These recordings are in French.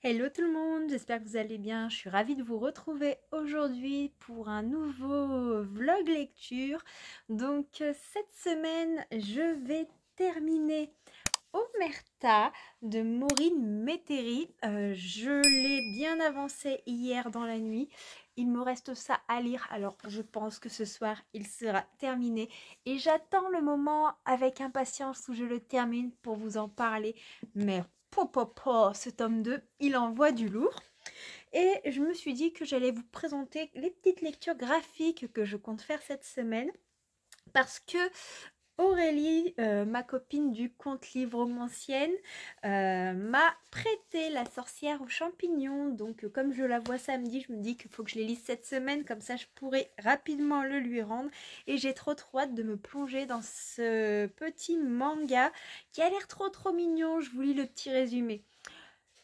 Hello tout le monde, j'espère que vous allez bien. Je suis ravie de vous retrouver aujourd'hui pour un nouveau vlog lecture. Cette semaine, je vais terminer Omerta de Maureen Métairie. Je l'ai bien avancé hier dans la nuit. Il me reste ça à lire, alors je pense que ce soir il sera terminé. Et j'attends le moment avec impatience où je le termine pour vous en parler. Mais ce tome 2, il envoie du lourd. Et je me suis dit que j'allais vous présenter les petites lectures graphiques que je compte faire cette semaine. Parce que Aurélie, ma copine du conte livre romancienne, m'a prêté La sorcière aux champignons. Comme je la vois samedi, je me dis qu'il faut que je les lise cette semaine. Comme ça, je pourrai rapidement le lui rendre. Et j'ai trop hâte de me plonger dans ce petit manga qui a l'air trop mignon. Je vous lis le petit résumé.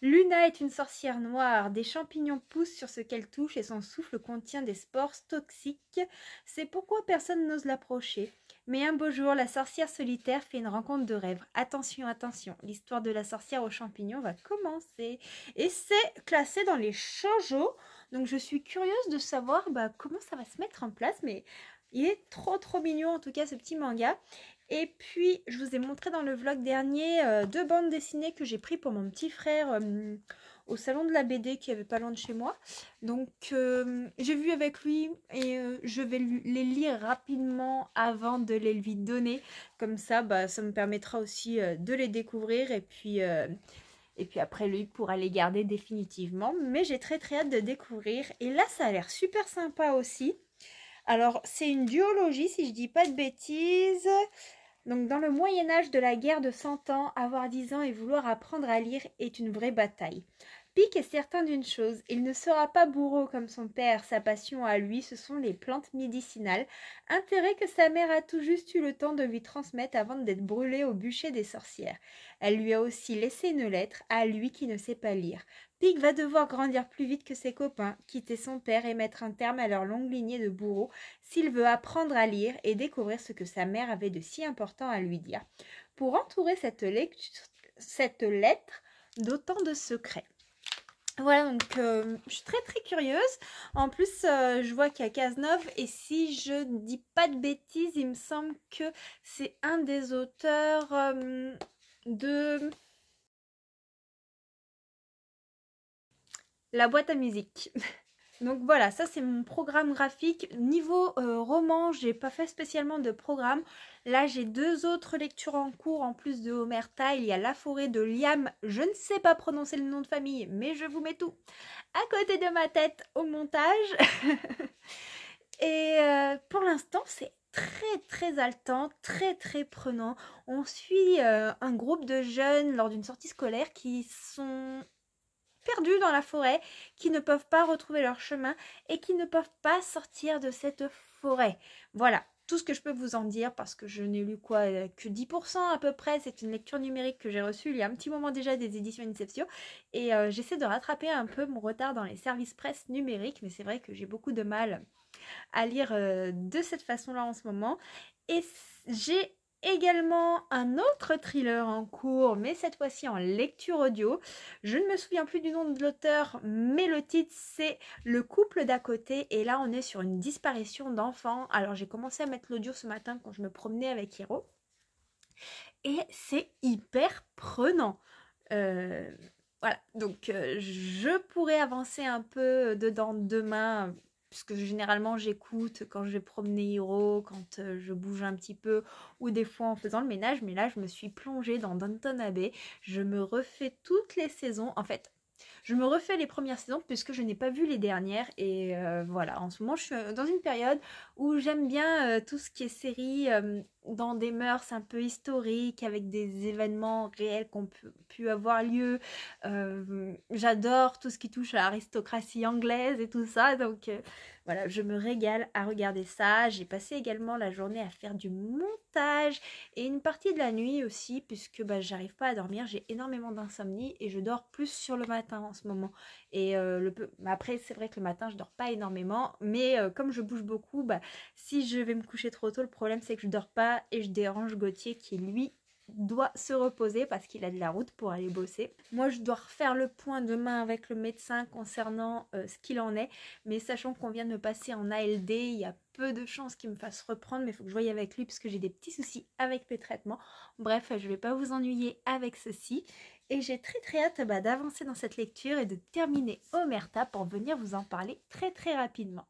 Luna est une sorcière noire, des champignons poussent sur ce qu'elle touche et son souffle contient des spores toxiques. C'est pourquoi personne n'ose l'approcher. Mais un beau jour, la sorcière solitaire fait une rencontre de rêve. Attention, attention, l'histoire de la sorcière aux champignons va commencer. Et c'est classé dans les shoujo, donc je suis curieuse de savoir comment ça va se mettre en place, mais il est trop mignon en tout cas ce petit manga. Et puis, je vous ai montré dans le vlog dernier deux bandes dessinées que j'ai pris pour mon petit frère au salon de la BD qui avait pas loin de chez moi. J'ai vu avec lui et je vais les lire rapidement avant de les lui donner. Comme ça, ça me permettra aussi de les découvrir et puis après, lui pourra les garder définitivement. Mais j'ai très hâte de découvrir. Et là, ça a l'air super sympa aussi. Alors, c'est une duologie, si je dis pas de bêtises. Donc, dans le Moyen-Âge de la guerre de 100 ans, avoir 10 ans et vouloir apprendre à lire est une vraie bataille. Pic est certain d'une chose, il ne sera pas bourreau comme son père, sa passion à lui, ce sont les plantes médicinales, intérêt que sa mère a tout juste eu le temps de lui transmettre avant d'être brûlée au bûcher des sorcières. Elle lui a aussi laissé une lettre, à lui qui ne sait pas lire. Pic va devoir grandir plus vite que ses copains, quitter son père et mettre un terme à leur longue lignée de bourreaux s'il veut apprendre à lire et découvrir ce que sa mère avait de si important à lui dire. Pour entourer cette lettre d'autant de secrets. Voilà, je suis très curieuse. En plus, je vois qu'il y a Cazeneuve et si je ne dis pas de bêtises, il me semble que c'est un des auteurs de La boîte à musique. Donc voilà, ça c'est mon programme graphique. Niveau roman, j'ai pas fait spécialement de programme. Là, j'ai deux autres lectures en cours en plus de Omerta. Il y a La forêt de Liam. Je ne sais pas prononcer le nom de famille, mais je vous mets tout à côté de ma tête au montage. Et pour l'instant, c'est très haletant, très prenant. On suit un groupe de jeunes lors d'une sortie scolaire qui sont perdus dans la forêt, qui ne peuvent pas retrouver leur chemin et qui ne peuvent pas sortir de cette forêt. Voilà, tout ce que je peux vous en dire parce que je n'ai lu que 10% à peu près. C'est une lecture numérique que j'ai reçue il y a un petit moment déjà des éditions Inceptio et j'essaie de rattraper un peu mon retard dans les services presse numériques, mais c'est vrai que j'ai beaucoup de mal à lire de cette façon-là en ce moment. Et j'ai également un autre thriller en cours, mais cette fois-ci en lecture audio. Je ne me souviens plus du nom de l'auteur, mais le titre c'est Le couple d'à côté. Et là, on est sur une disparition d'enfants. Alors, j'ai commencé à mettre l'audio ce matin quand je me promenais avec Hiro. Et c'est hyper prenant. Euh, voilà, je pourrais avancer un peu dedans demain, puisque généralement j'écoute quand je vais promener Hiro, quand je bouge un petit peu, ou des fois en faisant le ménage, mais là je me suis plongée dans Downton Abbey, je me refais toutes les saisons, en fait, je me refais les premières saisons puisque je n'ai pas vu les dernières et voilà, en ce moment je suis dans une période où j'aime bien tout ce qui est série dans des mœurs un peu historiques avec des événements réels qui ont pu avoir lieu. J'adore tout ce qui touche à l'aristocratie anglaise et tout ça, voilà, je me régale à regarder ça. J'ai passé également la journée à faire du montage et une partie de la nuit aussi puisque j'arrive pas à dormir, j'ai énormément d'insomnie et je dors plus sur le matin en ce moment. Et après c'est vrai que le matin je dors pas énormément, mais comme je bouge beaucoup, si je vais me coucher trop tôt, le problème c'est que je dors pas et je dérange Gauthier qui lui doit se reposer parce qu'il a de la route pour aller bosser. Moi, je dois refaire le point demain avec le médecin concernant ce qu'il en est. Mais sachant qu'on vient de me passer en ALD, il y a peu de chances qu'il me fasse reprendre. Mais il faut que je voie avec lui parce que j'ai des petits soucis avec mes traitements. Bref, je ne vais pas vous ennuyer avec ceci. Et j'ai très hâte d'avancer dans cette lecture et de terminer Omerta pour venir vous en parler très rapidement.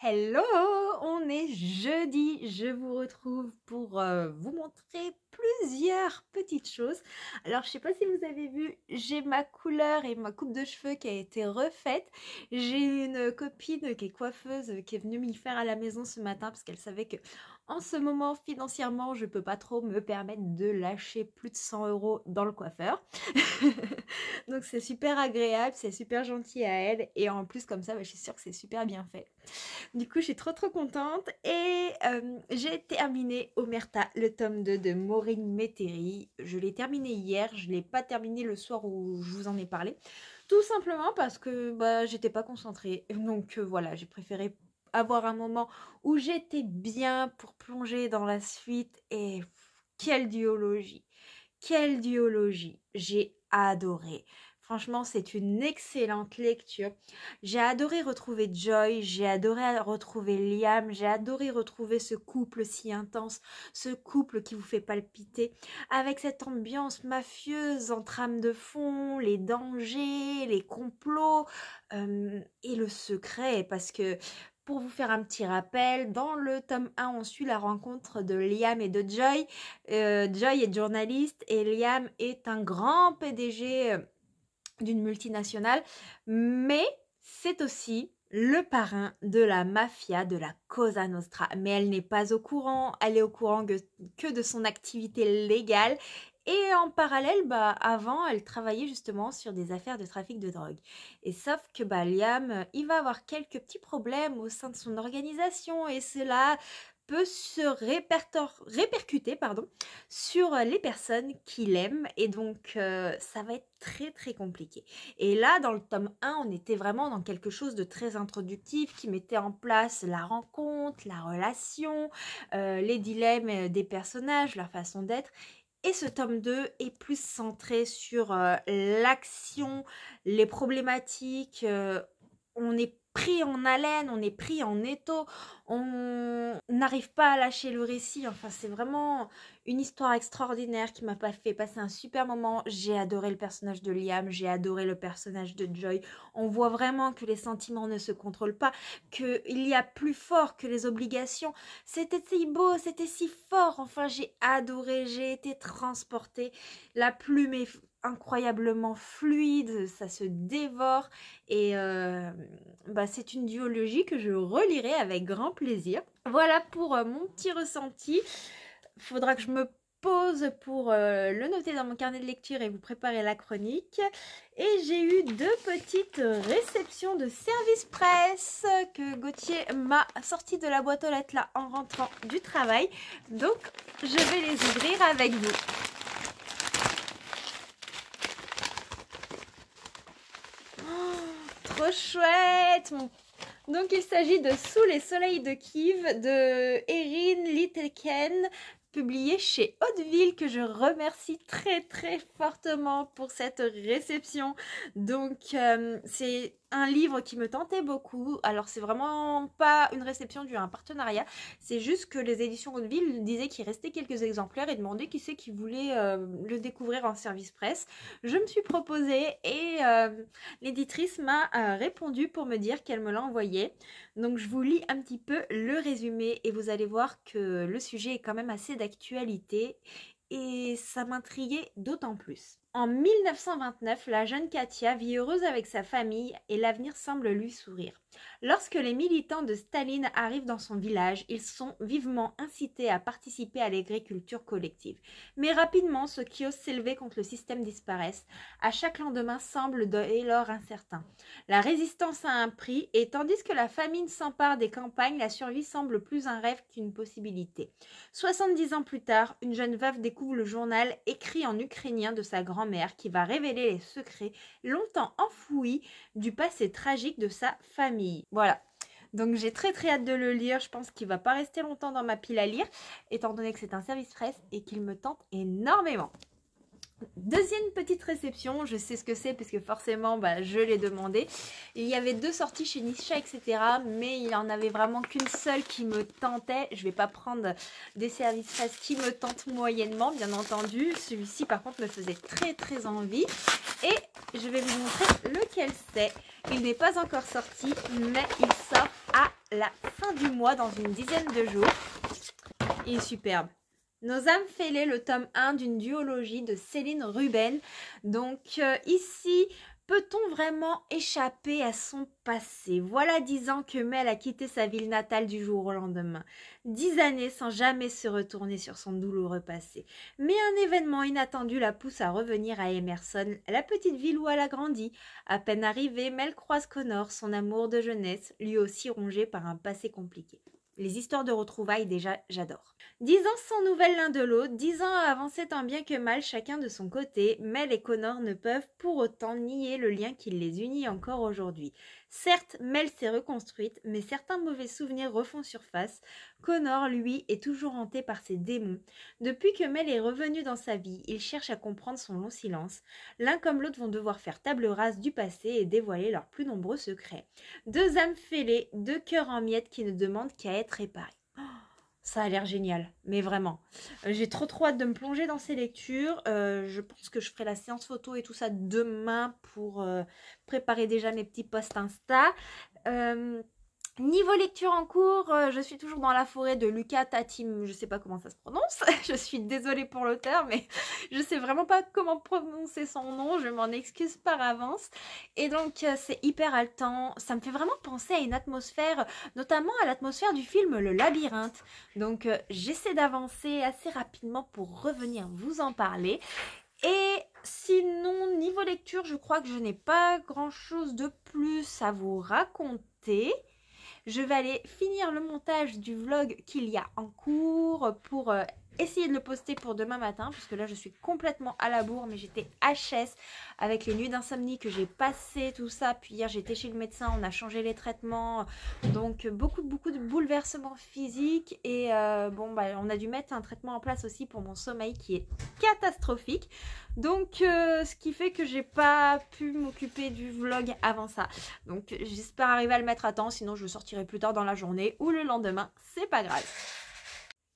Hello, on est jeudi, je vous retrouve pour vous montrer plusieurs petites choses. Alors je sais pas si vous avez vu, j'ai ma couleur et ma coupe de cheveux qui a été refaite. J'ai une copine qui est coiffeuse qui est venue m'y faire à la maison ce matin parce qu'elle savait que en ce moment financièrement je peux pas trop me permettre de lâcher plus de 100 € dans le coiffeur. Donc c'est super agréable, c'est super gentil à elle et en plus comme ça je suis sûre que c'est super bien fait. Du coup, je suis trop contente et j'ai terminé Omerta, le tome 2 de Maureen Métairie. Je l'ai terminé hier, je ne l'ai pas terminé le soir où je vous en ai parlé. Tout simplement parce que j'étais pas concentrée. Donc voilà, j'ai préféré avoir un moment où j'étais bien pour plonger dans la suite. Et quelle duologie! Quelle duologie! J'ai adoré. Franchement, c'est une excellente lecture. J'ai adoré retrouver Joy, j'ai adoré retrouver Liam, j'ai adoré retrouver ce couple si intense, ce couple qui vous fait palpiter, avec cette ambiance mafieuse en trame de fond, les dangers, les complots et le secret, parce que pour vous faire un petit rappel, dans le tome 1, on suit la rencontre de Liam et de Joy. Joy est journaliste et Liam est un grand PDG d'une multinationale, mais c'est aussi le parrain de la mafia, de la Cosa Nostra. Mais elle n'est pas au courant, elle est au courant que de son activité légale. Et en parallèle, avant, elle travaillait justement sur des affaires de trafic de drogue. Et sauf que Liam, il va avoir quelques petits problèmes au sein de son organisation et cela peut se répercuter sur les personnes qu'il aime et donc ça va être très compliqué. Et là, dans le tome 1, on était vraiment dans quelque chose de très introductif qui mettait en place la rencontre, la relation, les dilemmes des personnages, leur façon d'être. Et ce tome 2 est plus centré sur l'action, les problématiques. On est pris en haleine, on est pris en étau, on n'arrive pas à lâcher le récit. Enfin, c'est vraiment une histoire extraordinaire qui m'a fait passer un super moment. J'ai adoré le personnage de Liam, j'ai adoré le personnage de Joy. On voit vraiment que les sentiments ne se contrôlent pas, qu'il y a plus fort que les obligations. C'était si beau, c'était si fort. Enfin, j'ai adoré, j'ai été transportée. La plume est incroyablement fluide, ça se dévore et c'est une duologie que je relirai avec grand plaisir. Voilà pour mon petit ressenti. Faudra que je me pose pour le noter dans mon carnet de lecture et vous préparer la chronique. Et j'ai eu 2 petites réceptions de service presse que Gauthier m'a sorti de la boîte aux lettres là en rentrant du travail. Donc je vais les ouvrir avec vous. Trop chouette! Donc il s'agit de Sous les soleils de Kiev de Erin Littleken, publié chez Hauteville, que je remercie très fortement pour cette réception. Donc c'est un livre qui me tentait beaucoup. Alors c'est vraiment pas une réception due à un partenariat, c'est juste que les éditions Hauteville disaient qu'il restait quelques exemplaires et demandaient qui c'est qui voulait le découvrir en service presse. Je me suis proposée et l'éditrice m'a répondu pour me dire qu'elle me l'a envoyé. Donc je vous lis un petit peu le résumé et vous allez voir que le sujet est quand même assez d'actualité et ça m'intriguait d'autant plus. En 1929, la jeune Katia vit heureuse avec sa famille et l'avenir semble lui sourire. Lorsque les militants de Staline arrivent dans son village, ils sont vivement incités à participer à l'agriculture collective. Mais rapidement, ceux qui osent s'élever contre le système disparaissent. À chaque lendemain semble dès lors incertain. La résistance a un prix et tandis que la famine s'empare des campagnes, la survie semble plus un rêve qu'une possibilité. 70 ans plus tard, une jeune veuve découvre le journal écrit en ukrainien de sa grand-mère qui va révéler les secrets longtemps enfouis du passé tragique de sa famille. Voilà. Donc j'ai très hâte de le lire, je pense qu'il va pas rester longtemps dans ma pile à lire, étant donné que c'est un service presse et qu'il me tente énormément. Deuxième petite réception, je sais ce que c'est parce que forcément je l'ai demandé. Il y avait 2 sorties chez Nisha, etc. Mais il en avait vraiment qu'une seule qui me tentait. Je vais pas prendre des services presse qui me tentent moyennement, bien entendu. Celui-ci par contre me faisait très envie. Et je vais vous montrer lequel c'est. Il n'est pas encore sorti, mais il sort à la fin du mois, dans une dizaine de jours. Il est superbe. Nos âmes fêlées, le tome 1 d'une duologie de Céline Ruben. Donc ici, peut-on vraiment échapper à son passé? Voilà 10 ans que Mel a quitté sa ville natale du jour au lendemain. 10 années sans jamais se retourner sur son douloureux passé. Mais un événement inattendu la pousse à revenir à Emerson, la petite ville où elle a grandi. À peine arrivée, Mel croise Connor, son amour de jeunesse, lui aussi rongé par un passé compliqué. Les histoires de retrouvailles, déjà, j'adore. 10 ans sans nouvelles l'un de l'autre, 10 ans à avancer tant bien que mal, chacun de son côté, Mel et Connor ne peuvent pour autant nier le lien qui les unit encore aujourd'hui. Certes, Mel s'est reconstruite, mais certains mauvais souvenirs refont surface. Connor, lui, est toujours hanté par ses démons. Depuis que Mel est revenue dans sa vie, il cherche à comprendre son long silence. L'un comme l'autre vont devoir faire table rase du passé et dévoiler leurs plus nombreux secrets. 2 âmes fêlées, 2 cœurs en miettes qui ne demandent qu'à être réparés. Ça a l'air génial, mais vraiment. J'ai trop hâte de me plonger dans ces lectures. Je pense que je ferai la séance photo et tout ça demain pour préparer déjà mes petits posts Insta. Niveau lecture en cours, je suis toujours dans la forêt de Luca Tatim, je sais pas comment ça se prononce, je suis désolée pour l'auteur, mais je sais vraiment pas comment prononcer son nom, je m'en excuse par avance. Et donc c'est hyper haletant, ça me fait vraiment penser à une atmosphère, notamment à l'atmosphère du film Le Labyrinthe. Donc j'essaie d'avancer assez rapidement pour revenir vous en parler. Et sinon, niveau lecture, je crois que je n'ai pas grand chose de plus à vous raconter. Je vais aller finir le montage du vlog qu'il y a en cours pour essayer de le poster pour demain matin, puisque là je suis complètement à la bourre, mais j'étais HS avec les nuits d'insomnie que j'ai passées, tout ça. Puis hier j'étais chez le médecin, on a changé les traitements, donc beaucoup de bouleversements physiques. Et on a dû mettre un traitement en place aussi pour mon sommeil qui est catastrophique. Donc ce qui fait que j'ai pas pu m'occuper du vlog avant ça. Donc j'espère arriver à le mettre à temps, sinon je le sortirai plus tard dans la journée ou le lendemain, c'est pas grave.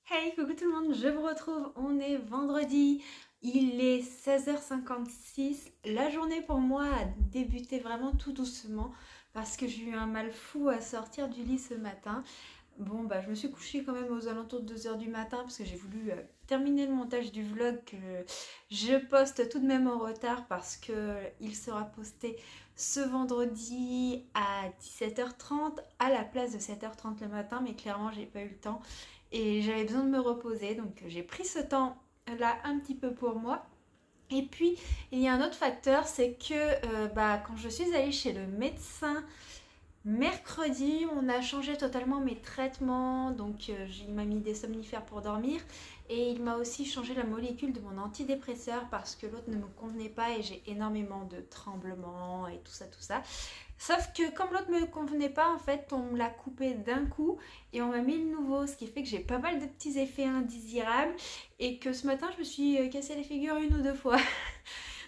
Hey, coucou tout le monde, je vous retrouve, on est vendredi, il est 16h56. La journée pour moi a débuté vraiment tout doucement parce que j'ai eu un mal fou à sortir du lit ce matin. Bon, je me suis couchée quand même aux alentours de 2h du matin parce que j'ai voulu terminer le montage du vlog que je poste tout de même en retard parce qu'il sera posté ce vendredi à 17h30 à la place de 7h30 le matin, mais clairement j'ai pas eu le temps et j'avais besoin de me reposer, donc j'ai pris ce temps là un petit peu pour moi. Et puis il y a un autre facteur, c'est que quand je suis allée chez le médecin mercredi, on a changé totalement mes traitements, donc il m'a mis des somnifères pour dormir et il m'a aussi changé la molécule de mon antidépresseur parce que l'autre ne me convenait pas et j'ai énormément de tremblements et tout ça. Sauf que comme l'autre ne me convenait pas, en fait, on me l'a coupé d'un coup et on m'a mis le nouveau, ce qui fait que j'ai pas mal de petits effets indésirables et que ce matin, je me suis cassé les figures 1 ou 2 fois.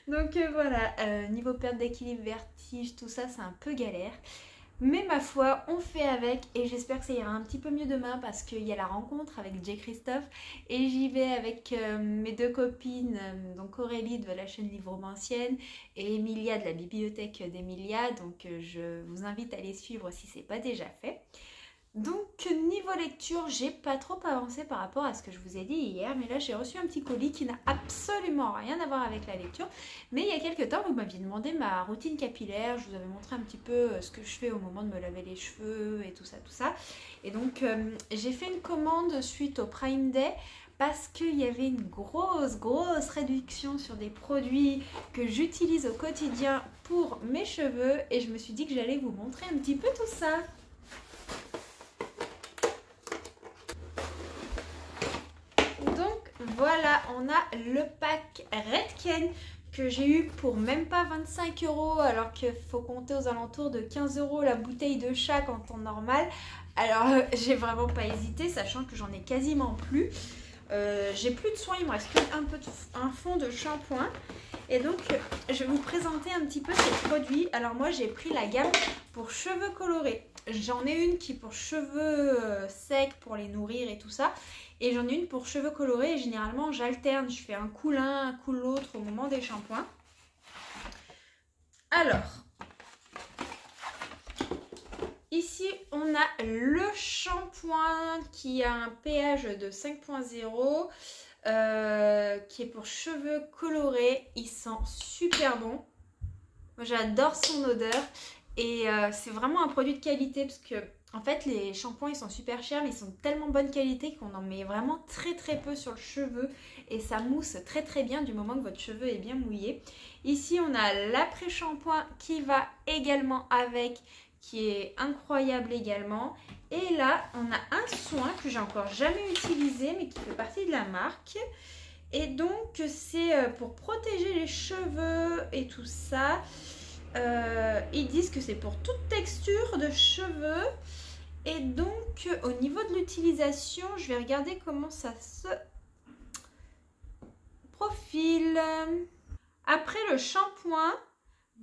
Donc voilà, niveau perte d'équilibre, vertige, tout ça, c'est un peu galère. Mais ma foi, on fait avec et j'espère que ça ira un petit peu mieux demain parce qu'il y a la rencontre avec Jay Christophe et j'y vais avec mes 2 copines, donc Aurélie de la chaîne Livromancienne et Emilia de la bibliothèque d'Emilia. Donc je vous invite à les suivre si ce n'est pas déjà fait. Donc niveau lecture, j'ai pas trop avancé par rapport à ce que je vous ai dit hier, mais là j'ai reçu un petit colis qui n'a absolument rien à voir avec la lecture. Mais il y a quelques temps, vous m'aviez demandé ma routine capillaire, je vous avais montré un petit peu ce que je fais au moment de me laver les cheveux et tout ça, tout ça. Et donc j'ai fait une commande suite au Prime Day parce qu'il y avait une grosse réduction sur des produits que j'utilise au quotidien pour mes cheveux et je me suis dit que j'allais vous montrer un petit peu tout ça. Voilà, on a le pack Redken que j'ai eu pour même pas 25 € alors qu'il faut compter aux alentours de 15 € la bouteille de chaque en temps normal. Alors j'ai vraiment pas hésité, sachant que j'en ai quasiment plus. J'ai plus de soin, il me reste un fond de shampoing. Et donc je vais vous présenter un petit peu ces produits. Alors moi j'ai pris la gamme pour cheveux colorés. J'en ai une qui est pour cheveux secs, pour les nourrir et tout ça. Et j'en ai une pour cheveux colorés et généralement j'alterne. Je fais un coup l'un, un coup l'autre au moment des shampoings. Alors, ici on a le shampoing qui a un pH de 5.0 qui est pour cheveux colorés. Il sent super bon. Moi j'adore son odeur. Et c'est vraiment un produit de qualité parce que en fait les shampoings ils sont super chers mais ils sont de tellement bonne qualité qu'on en met vraiment très peu sur le cheveu et ça mousse très bien du moment que votre cheveu est bien mouillé. Ici on a l'après-shampoing qui va également avec, qui est incroyable également. Et là on a un soin que j'ai encore jamais utilisé mais qui fait partie de la marque. Et donc c'est pour protéger les cheveux et tout ça. Ils disent que c'est pour toute texture de cheveux. Et donc au niveau de l'utilisation, je vais regarder comment ça se profile. Après le shampoing,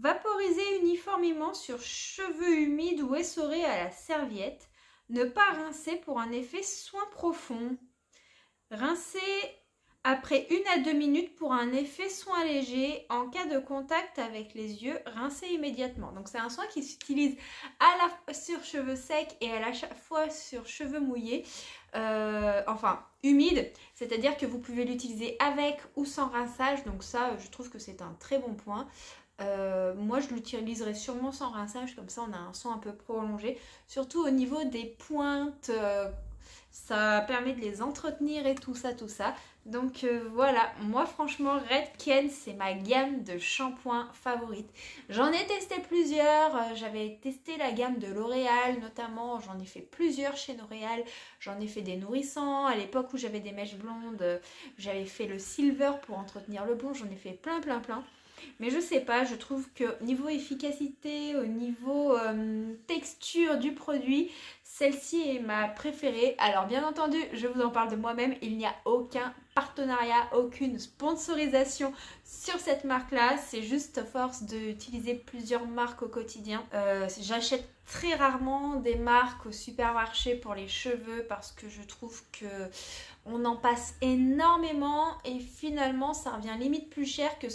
vaporiser uniformément sur cheveux humides ou essorés à la serviette. Ne pas rincer pour un effet soin profond. Rincer après 1 à 2 minutes pour un effet soin léger. En cas de contact avec les yeux, rincez immédiatement. Donc c'est un soin qui s'utilise à la fois sur cheveux secs et à la fois sur cheveux mouillés. Enfin humides. C'est-à-dire que vous pouvez l'utiliser avec ou sans rinçage. Donc ça, je trouve que c'est un très bon point. Moi je l'utiliserai sûrement sans rinçage. Comme ça on a un soin un peu prolongé. Surtout au niveau des pointes. Ça permet de les entretenir et tout ça. Donc voilà, moi franchement Redken c'est ma gamme de shampoings favorite. J'en ai testé plusieurs, j'avais testé la gamme de L'Oréal notamment, j'en ai fait plusieurs chez L'Oréal. J'en ai fait des nourrissants, à l'époque où j'avais des mèches blondes, j'avais fait le silver pour entretenir le blond, j'en ai fait plein. Mais je sais pas, je trouve que niveau efficacité, au niveau texture du produit, celle-ci est ma préférée. Alors bien entendu, je vous en parle de moi-même, il n'y a aucun partenariat, aucune sponsorisation sur cette marque-là. C'est juste force d'utiliser plusieurs marques au quotidien. J'achète très rarement des marques au supermarché pour les cheveux parce que je trouve que on en passe énormément et finalement ça revient limite plus cher que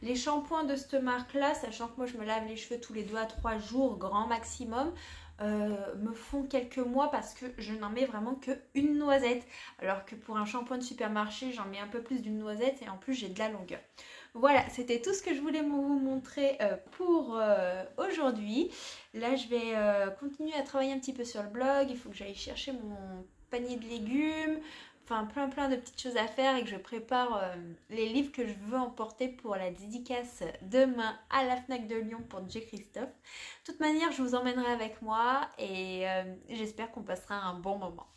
les shampoings de cette marque là, sachant que moi je me lave les cheveux tous les 2 à 3 jours grand maximum, me font quelques mois parce que je n'en mets vraiment que une noisette, alors que pour un shampoing de supermarché j'en mets un peu plus d'une noisette et en plus j'ai de la longueur. Voilà, c'était tout ce que je voulais vous montrer pour aujourd'hui. Là je vais continuer à travailler un petit peu sur le blog, il faut que j'aille chercher mon panier de légumes. Enfin plein de petites choses à faire et que je prépare les livres que je veux emporter pour la dédicace demain à la Fnac de Lyon pour J. Christophe. De toute manière, je vous emmènerai avec moi et j'espère qu'on passera un bon moment.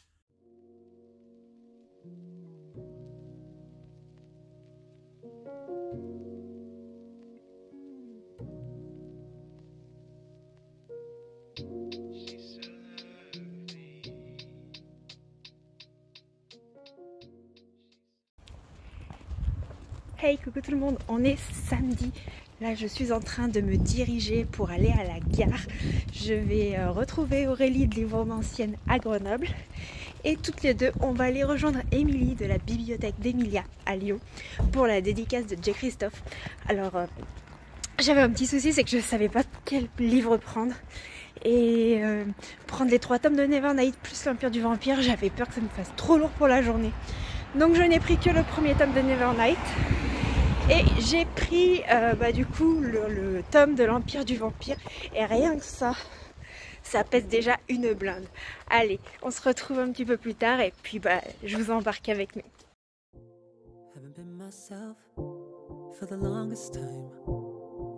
Hey, coucou tout le monde, on est samedi. Là, je suis en train de me diriger pour aller à la gare. Je vais retrouver Aurélie de Livourne-Ancienne à Grenoble. Et toutes les deux, on va aller rejoindre Émilie de la bibliothèque d'Emilia à Lyon pour la dédicace de J. Christophe. Alors, J'avais un petit souci, c'est que je savais pas quel livre prendre. Et prendre les 3 tomes de Nevernight plus l'Empire du Vampire, j'avais peur que ça me fasse trop lourd pour la journée. Donc je n'ai pris que le premier tome de Nevernight. Et j'ai pris du coup le tome de l'Empire du Vampire. Et rien que ça pèse déjà une blinde. Allez, on se retrouve un petit peu plus tard et puis je vous embarque avec nous.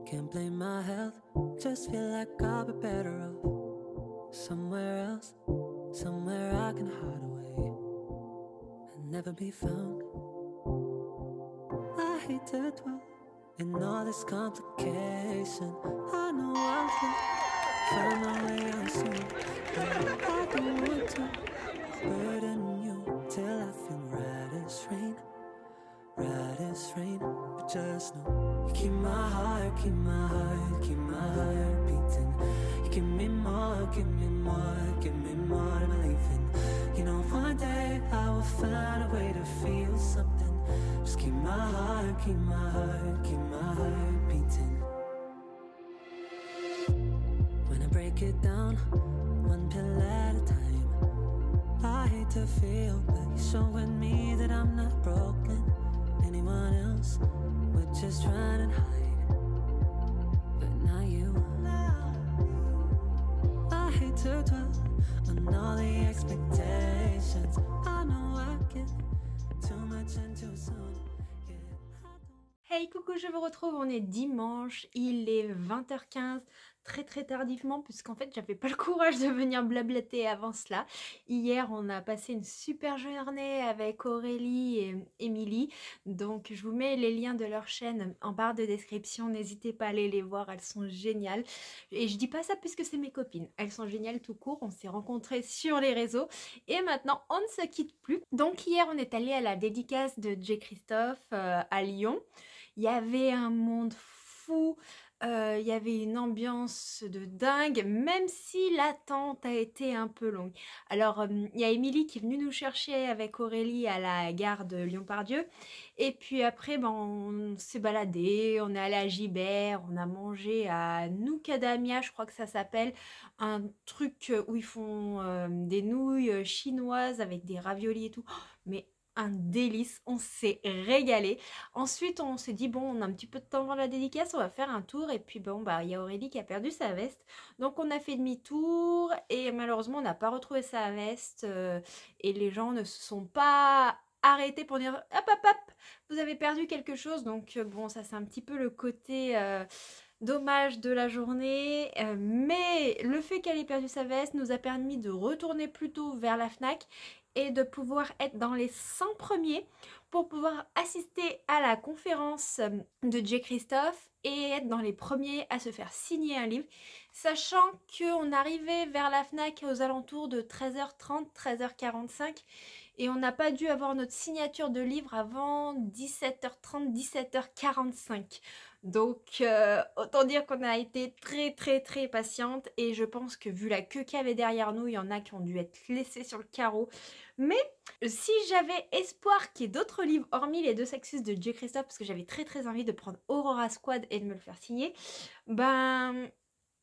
Can't blame my health, just feel like I'll be better off somewhere else, somewhere I can hide away and never be found. I hate to dwell in all this complication. I know I'll find my way out soon, but I don't want to burden you till I feel right as rain, right as rain. But just know you keep my heart, keep my heart, keep my heart beating. You give me more, give me more, give me more to believe in. You know one day I will find a way to feel something. Just keep my heart, keep my heart, keep my heart beating. When I break it down, one pill at a time, I hate to feel, but you're showing me that I'm not broken. Anyone else would just run and hide, but not you. I hate to dwell on all the expectations. I know I get too much and too soon. Hey coucou, je vous retrouve, on est dimanche, il est 20h15, très tardivement puisqu'en fait j'avais pas le courage de venir blablater avant cela. Hier on a passé une super journée avec Aurélie et Émilie, donc je vous mets les liens de leur chaîne en barre de description, n'hésitez pas à aller les voir, elles sont géniales. Et je dis pas ça puisque c'est mes copines, elles sont géniales tout court, on s'est rencontrés sur les réseaux et maintenant on ne se quitte plus. Donc hier on est allé à la dédicace de J. Christophe à Lyon. Il y avait un monde fou, il y avait une ambiance de dingue, même si l'attente a été un peu longue. Alors, il y a Émilie qui est venue nous chercher avec Aurélie à la gare de Lyon-Part-Dieu. Et puis après, on s'est baladé, on est allé à Gibert, on a mangé à Noukadamia, je crois que ça s'appelle, un truc où ils font des nouilles chinoises avec des raviolis et tout. Mais un délice, on s'est régalé. Ensuite on s'est dit bon, on a un petit peu de temps avant la dédicace, on va faire un tour. Et puis il y a Aurélie qui a perdu sa veste, donc on a fait demi-tour et malheureusement on n'a pas retrouvé sa veste et les gens ne se sont pas arrêtés pour dire hop, vous avez perdu quelque chose. Donc bon, ça c'est un petit peu le côté dommage de la journée, mais le fait qu'elle ait perdu sa veste nous a permis de retourner plutôt vers la Fnac et de pouvoir être dans les 100 premiers pour pouvoir assister à la conférence de J. Christophe et être dans les premiers à se faire signer un livre, sachant qu'on arrivait vers la Fnac aux alentours de 13h30, 13h45 et on n'a pas dû avoir notre signature de livre avant 17h30, 17h45. Donc autant dire qu'on a été très patiente et je pense que vu la queue qu'il y avait derrière nous, il y en a qui ont dû être laissés sur le carreau. Mais si j'avais espoir qu'il y ait d'autres livres hormis les deux Sexus de J. Christophe, parce que j'avais très envie de prendre Aurora Squad et de me le faire signer, il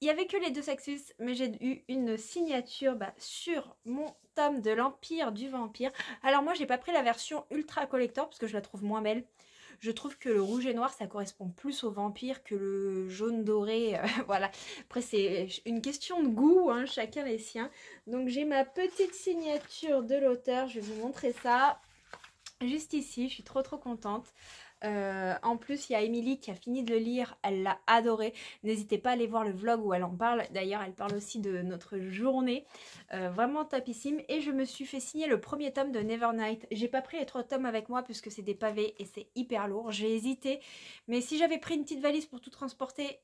n'y avait que les deux Sexus, mais j'ai eu une signature sur mon tome de l'Empire du Vampire. Alors moi j'ai pas pris la version ultra collector parce que je la trouve moins belle. Je trouve que le rouge et noir ça correspond plus au vampire que le jaune doré, voilà. Après c'est une question de goût, hein, chacun les siens. Donc j'ai ma petite signature de l'auteur, je vais vous montrer ça juste ici, je suis trop contente. En plus il y a Émilie qui a fini de le lire, elle l'a adoré. N'hésitez pas à aller voir le vlog où elle en parle, d'ailleurs elle parle aussi de notre journée, vraiment topissime. Et je me suis fait signer le premier tome de Nevernight. J'ai pas pris les 3 tomes avec moi puisque c'est des pavés et c'est hyper lourd, j'ai hésité, mais si j'avais pris une petite valise pour tout transporter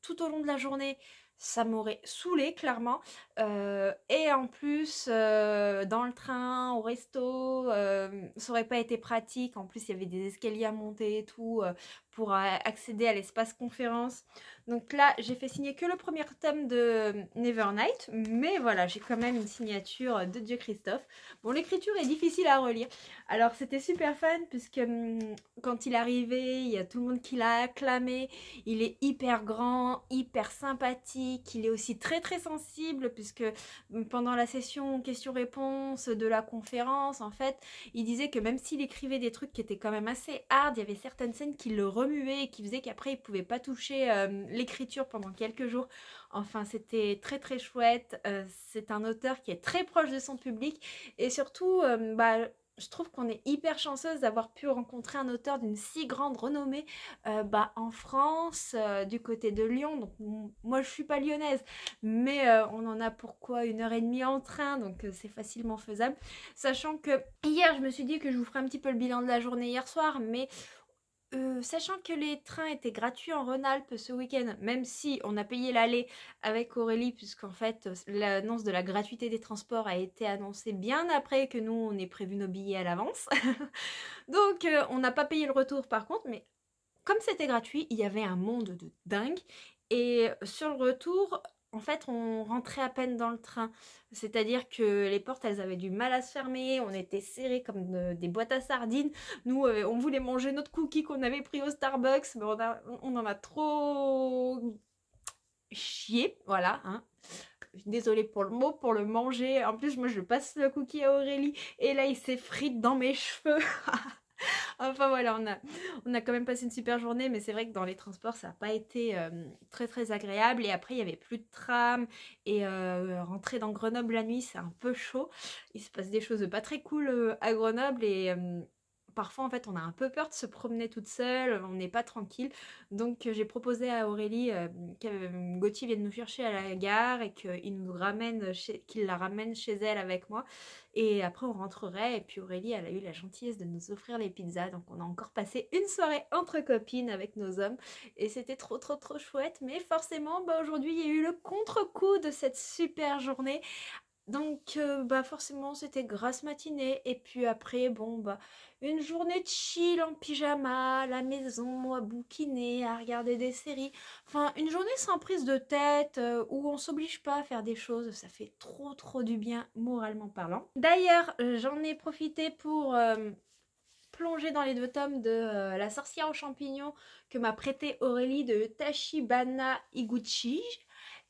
tout au long de la journée, ça m'aurait saoulé clairement, et en plus dans le train, au resto, ça aurait pas été pratique. En plus il y avait des escaliers à monter et tout, pour accéder à l'espace conférence. Donc là, j'ai fait signer que le premier tome de Nevernight, mais voilà, j'ai quand même une signature de Dieu Christophe. Bon, l'écriture est difficile à relire. Alors, c'était super fun, puisque quand il est arrivé, il y a tout le monde qui l'a acclamé. Il est hyper grand, hyper sympathique. Il est aussi très très sensible, puisque pendant la session questions-réponses de la conférence, en fait, il disait que même s'il écrivait des trucs qui étaient quand même assez hard, il y avait certaines scènes qui le remuaient et qui faisaient qu'après il pouvait pas toucher l'écriture pendant quelques jours. Enfin, c'était très très chouette. C'est un auteur qui est très proche de son public et surtout, je trouve qu'on est hyper chanceuse d'avoir pu rencontrer un auteur d'une si grande renommée en France, du côté de Lyon. Donc moi je suis pas lyonnaise, mais on en a pourquoi 1 h 30 en train, donc c'est facilement faisable. Sachant que hier je me suis dit que je vous ferai un petit peu le bilan de la journée hier soir, mais sachant que les trains étaient gratuits en Rhône-Alpes ce week-end, même si on a payé l'aller avec Aurélie, puisqu'en fait l'annonce de la gratuité des transports a été annoncée bien après que nous on ait prévu nos billets à l'avance. Donc on n'a pas payé le retour par contre, mais comme c'était gratuit, il y avait un monde de dingue. Et sur le retour, en fait, on rentrait à peine dans le train. C'est-à-dire que les portes, elles avaient du mal à se fermer. On était serrés comme des boîtes à sardines. Nous, on voulait manger notre cookie qu'on avait pris au Starbucks, mais on en a trop chié. Voilà, hein. Désolée pour le mot, pour le manger. En plus, moi, je passe le cookie à Aurélie. Et là, il s'effrite dans mes cheveux. Enfin voilà, on a quand même passé une super journée, mais c'est vrai que dans les transports, ça n'a pas été très très agréable. Et après, il n'y avait plus de tram. Et rentrer dans Grenoble la nuit, c'est un peu chaud. Il se passe des choses pas très cool à Grenoble. Et parfois, en fait, on a un peu peur de se promener toute seule. On n'est pas tranquille. Donc, j'ai proposé à Aurélie que Gauthier vienne nous chercher à la gare et qu'il la ramène chez elle avec moi. Et après, on rentrerait. Et puis, Aurélie, elle a eu la gentillesse de nous offrir les pizzas. Donc, on a encore passé une soirée entre copines avec nos hommes. Et c'était trop, trop, trop chouette. Mais forcément, aujourd'hui, il y a eu le contre-coup de cette super journée. Donc, forcément, c'était grasse matinée. Et puis après, une journée de chill en pyjama, à la maison, à bouquiner, à regarder des séries. Enfin, une journée sans prise de tête, où on s'oblige pas à faire des choses. Ça fait trop, trop du bien, moralement parlant. D'ailleurs, j'en ai profité pour plonger dans les 2 tomes de La sorcière aux champignons que m'a prêté Aurélie de Tachibana Higuchi.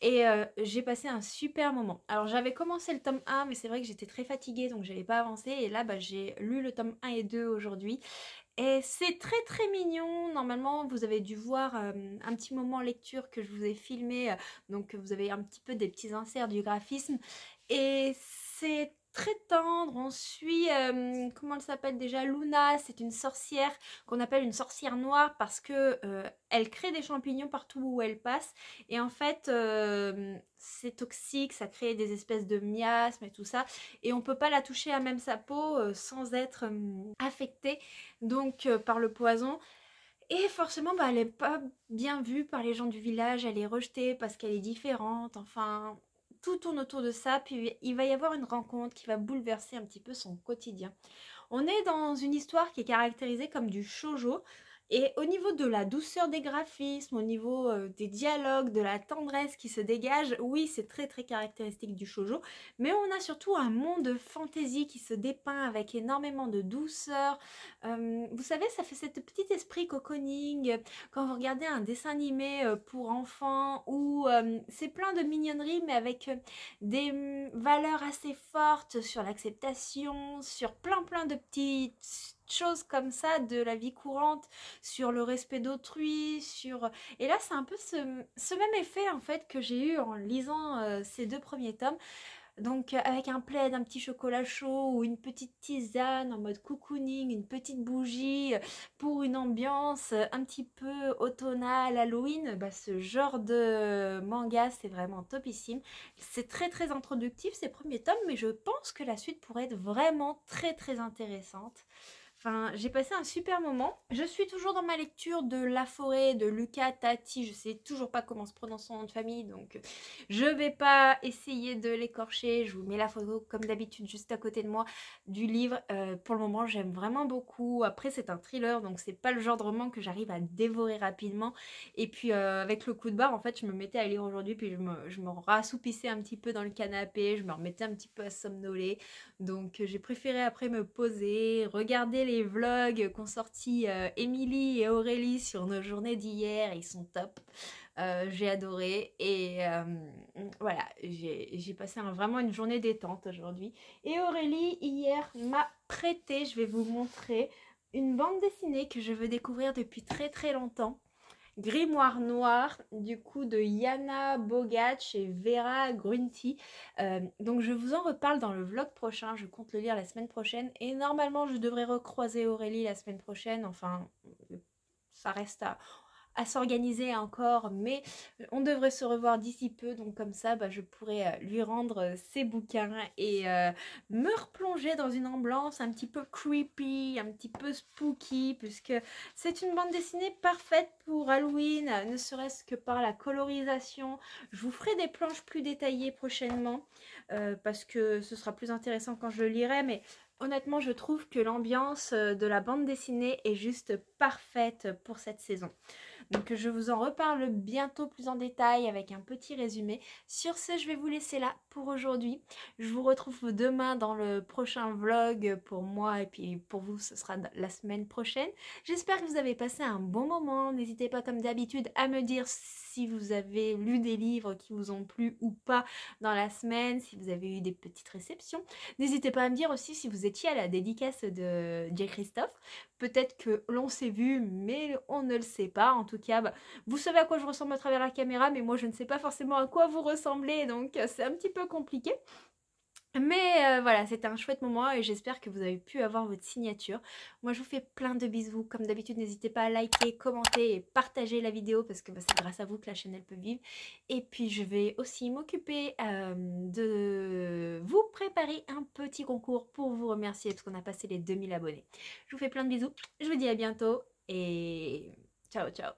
Et j'ai passé un super moment. Alors j'avais commencé le tome 1, mais c'est vrai que j'étais très fatiguée, donc j'avais pas avancé. Et là, j'ai lu le tome 1 et 2 aujourd'hui. Et c'est très très mignon. Normalement, vous avez dû voir un petit moment lecture que je vous ai filmé. Donc vous avez un petit peu des petits inserts du graphisme. Et c'est très tendre. On suit, comment elle s'appelle déjà, Luna. C'est une sorcière qu'on appelle une sorcière noire parce que elle crée des champignons partout où elle passe. Et en fait, c'est toxique, ça crée des espèces de miasmes et tout ça. Et on peut pas la toucher à même sa peau sans être affectée donc par le poison. Et forcément, elle est pas bien vue par les gens du village. Elle est rejetée parce qu'elle est différente. Enfin, tout tourne autour de ça. Puis il va y avoir une rencontre qui va bouleverser un petit peu son quotidien. On est dans une histoire qui est caractérisée comme du shoujo. Et au niveau de la douceur des graphismes, au niveau des dialogues, de la tendresse qui se dégage, oui, c'est très très caractéristique du shoujo. Mais on a surtout un monde de fantaisie qui se dépeint avec énormément de douceur. Vous savez, ça fait cet petit esprit cocooning quand vous regardez un dessin animé pour enfants où c'est plein de mignonneries mais avec des valeurs assez fortes sur l'acceptation, sur plein de petites choses comme ça de la vie courante, sur le respect d'autrui, et là c'est un peu ce même effet en fait que j'ai eu en lisant ces 2 premiers tomes. Donc avec un plaid, un petit chocolat chaud ou une petite tisane en mode cocooning, une petite bougie pour une ambiance un petit peu automnale, Halloween, ce genre de manga c'est vraiment topissime. C'est très très introductif ces premiers tomes, mais je pense que la suite pourrait être vraiment très très intéressante. Enfin, j'ai passé un super moment. Je suis toujours dans ma lecture de La Forêt de Luca Tati. Je sais toujours pas comment se prononce son nom de famille, donc je vais pas essayer de l'écorcher. Je vous mets la photo comme d'habitude juste à côté de moi du livre. Pour le moment, j'aime vraiment beaucoup. Après, c'est un thriller, donc c'est pas le genre de roman que j'arrive à dévorer rapidement. Et puis avec le coup de barre, en fait, je me mettais à lire aujourd'hui, puis je me rassoupissais un petit peu dans le canapé, je me remettais un petit peu à somnoler. Donc j'ai préféré après me poser, regarder les vlogs qu'ont sorti Émilie et Aurélie sur nos journées d'hier. Ils sont top. J'ai adoré et voilà, j'ai passé vraiment une journée détente aujourd'hui. Et Aurélie hier m'a prêté, je vais vous montrer, une bande dessinée que je veux découvrir depuis très très longtemps. Grimoire noir du coup de Yana Bogatch et Vera Grunti. Donc je vous en reparle dans le vlog prochain, je compte le lire la semaine prochaine et normalement je devrais recroiser Aurélie la semaine prochaine, enfin ça reste à s'organiser encore, mais on devrait se revoir d'ici peu, donc comme ça je pourrais lui rendre ses bouquins et me replonger dans une ambiance un petit peu creepy, un petit peu spooky, puisque c'est une bande dessinée parfaite pour Halloween, ne serait-ce que par la colorisation. Je vous ferai des planches plus détaillées prochainement, parce que ce sera plus intéressant quand je le lirai, mais honnêtement, je trouve que l'ambiance de la bande dessinée est juste parfaite pour cette saison. Donc je vous en reparle bientôt plus en détail avec un petit résumé. Sur ce, je vais vous laisser là pour aujourd'hui. Je vous retrouve demain dans le prochain vlog pour moi et puis pour vous, ce sera la semaine prochaine. J'espère que vous avez passé un bon moment. N'hésitez pas comme d'habitude à me dire si vous avez lu des livres qui vous ont plu ou pas dans la semaine, si vous avez eu des petites réceptions. N'hésitez pas à me dire aussi si vous étiez à la dédicace de J. Christophe. Peut-être que l'on s'est vu, mais on ne le sait pas. En tout cas, vous savez à quoi je ressemble à travers la caméra, mais moi je ne sais pas forcément à quoi vous ressemblez, donc c'est un petit peu compliqué. Mais voilà, c'était un chouette moment et j'espère que vous avez pu avoir votre signature. Moi, je vous fais plein de bisous. Comme d'habitude, n'hésitez pas à liker, commenter et partager la vidéo parce que c'est grâce à vous que la chaîne elle peut vivre. Et puis, je vais aussi m'occuper de vous préparer un petit concours pour vous remercier parce qu'on a passé les 2000 abonnés. Je vous fais plein de bisous. Je vous dis à bientôt et ciao, ciao.